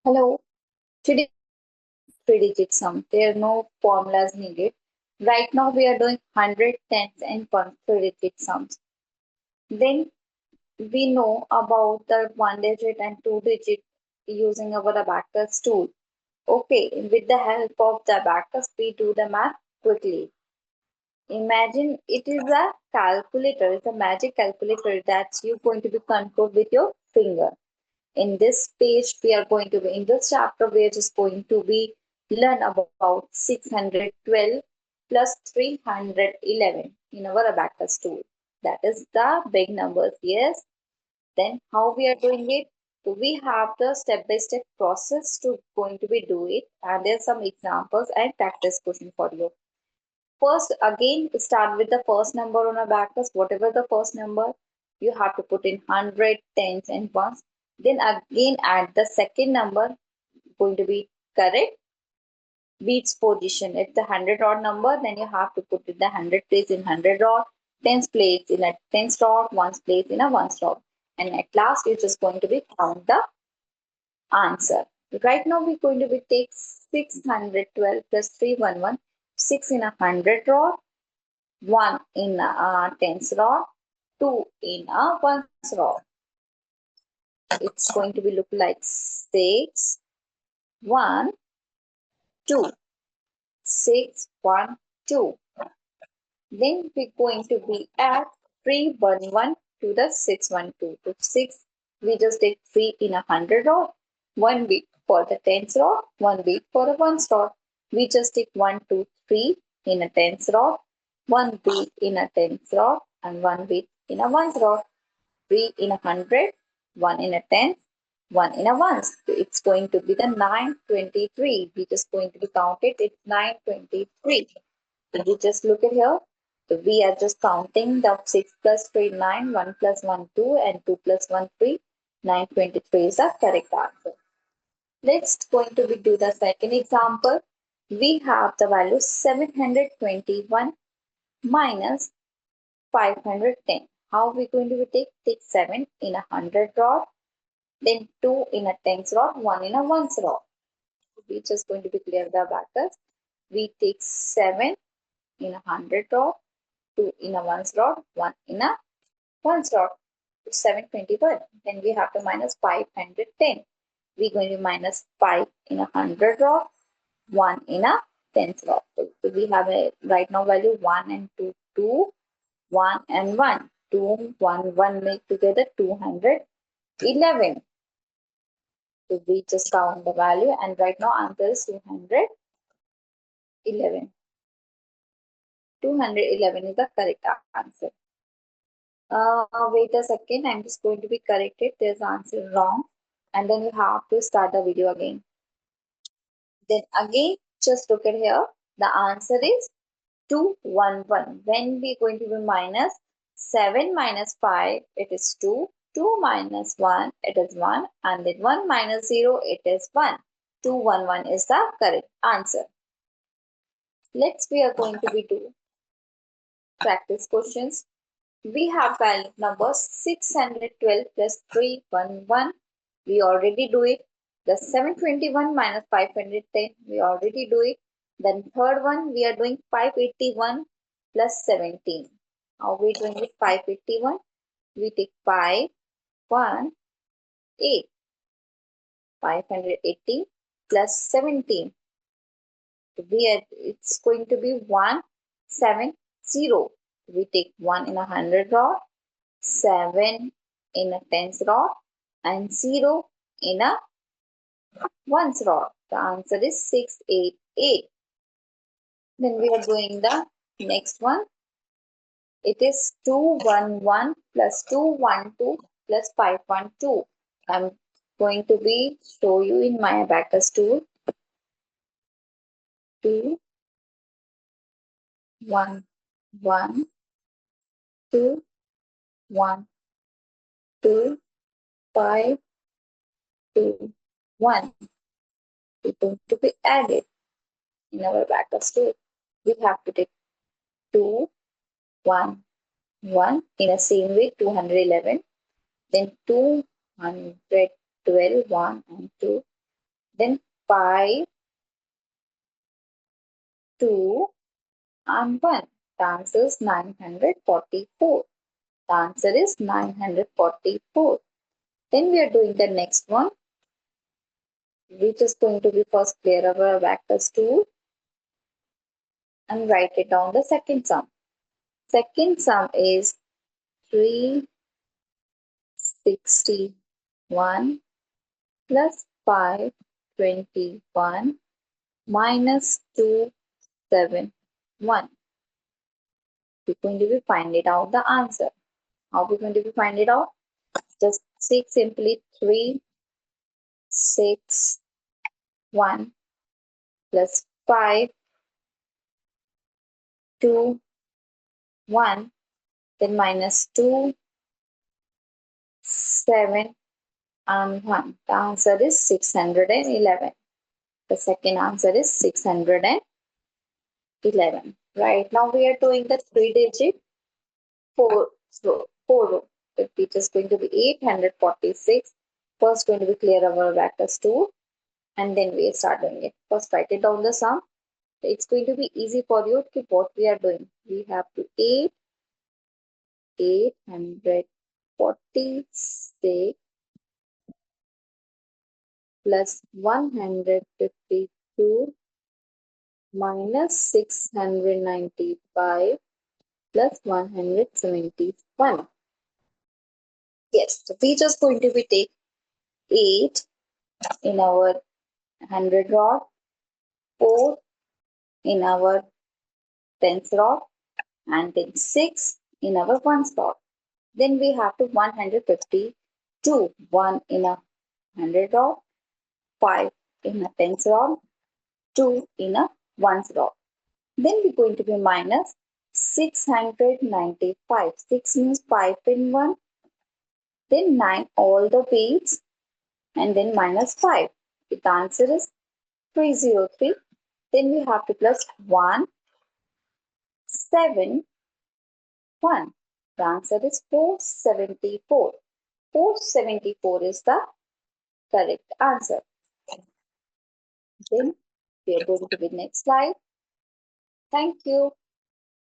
Hello. Today, three-digit sum. There are no formulas needed. Right now, we are doing hundred, tens, and three-digit sums. Then we know about the one-digit and two-digit using our abacus tool. Okay, with the help of the abacus, we do the math quickly. Imagine it is a calculator. It's a magic calculator that you're going to be controlled with your finger. In this page, we are going to be, in this chapter, we are just going to be learn about 612 plus 311 in our abacus tool. That is the big numbers, yes. Then how we are doing it? So we have the step-by-step process to going to be do it, and there's some examples and practice question for you. First, again, start with the first number on abacus, whatever the first number, you have to put in hundred, tens, and ones. Then again add the second number, going to be correct, beats position. If the hundred odd number, then you have to put it the hundred place in hundred odd, tens place in a tens odd, ones place in a ones odd. And at last, you're just going to be count the answer. Right now, we're going to be take 612 plus 311, 6 in a hundred rod, 1 in a tens rod, 2 in a ones rod. It's going to be look like 6, 1, 2. 6, 1, 2. Then we're going to be at 311 to the 612. To 6, we just take 3 in a 100 rod, 1 beat for the tens rod, 1 beat for a ones rod. We just take 1, 2, 3 in a tens rod, 1 beat in a tens rod, and 1 beat in a ones rod. 3 in a 100, 1 in a 10, 1 in a ones. So it's going to be the 923. We just going to be counted. It's 923. If you just look at here, so we are just counting the 6 plus 3, 9, 1 plus 1, 2, and 2 plus 1, 3. 923 is the correct answer. Let's going to be do the second example. We have the value 721 minus 510. How we going to be take 7 in a 100 rod, then 2 in a tens rod, 1 in a ones rod. We just going to be clear the abacus. We take 7 in a 100 rod, 2 in a ones rod, 1 in a ones rod. 721. Then we have to minus 510. We're going to minus 5 in a 100 rod, 1 in a tens rod. So we have a right now value 1 and 2, 2, 1 and 1. 2, 1, 1 make together 211. So we just count the value, and right now answer is 211. 211 is the correct answer. Wait a second, I'm just going to be corrected. There's answer wrong. And then you have to start the video again. Then again, just look at here. The answer is 211. When we going to be minus 7 minus 5, it is 2. 2 minus 1, it is 1. And then 1 minus 0, it is 1. 211 is the correct answer. Let's we are going to be do practice questions. We have value number 612 plus 311. We already do it. The 721 minus 510, we already do it. Then third one, we are doing 581 plus 17. How we doing it? 581. We take 5, 1, 8. 580 plus 17. It's going to be 170. We take 1 in a 100 rod, 7 in a tens rod, and 0 in a ones rod. The answer is 688. Then we are doing the next one. It is 211 plus 212 plus 512. I'm going to be show you in my abacus tool. 2, 1, 1, 2, 1, 2, 5, 2, 1. It's going to be added in our abacus tool. We have to take 2, 1, 1 in the same way 211, then 212, 1 and 2, Then 5, 2, and 1. The answer is 944. The answer is 944. Then we are doing the next one. We're just going to be first clear our vectors tool and write it down the second sum. Second sum is 361 plus 521 minus 271. We're going to be finding out the answer. How are we going to be find it out? Just take simply 3, 6, 1 plus 5, 2, 1, then minus 2, 7, and 1. The answer is 611. The second answer is 611. Right now we are doing the 3-digit 4 row. It is just going to be 846. First going to be clear our vectors tool and then we start doing it. First write it down the sum. It's going to be easy for you to what we are doing. We have to 846 plus 152 minus 695 plus 171. Yes, so we just going to be take 8 in our 100 rod, 4 in our tens rod, and then 6 in our ones rod. Then we have to 152, 1 in a 100 rod, 5 in a tens rod, 2 in a ones rod. Then we're going to be minus 695. 6 means 5 in 1, then 9 all the ways, and then minus 5. The answer is 303. Then we have to plus 1, 7, 1. The answer is 474. 474 is the correct answer. Then we are going to the next slide. Thank you.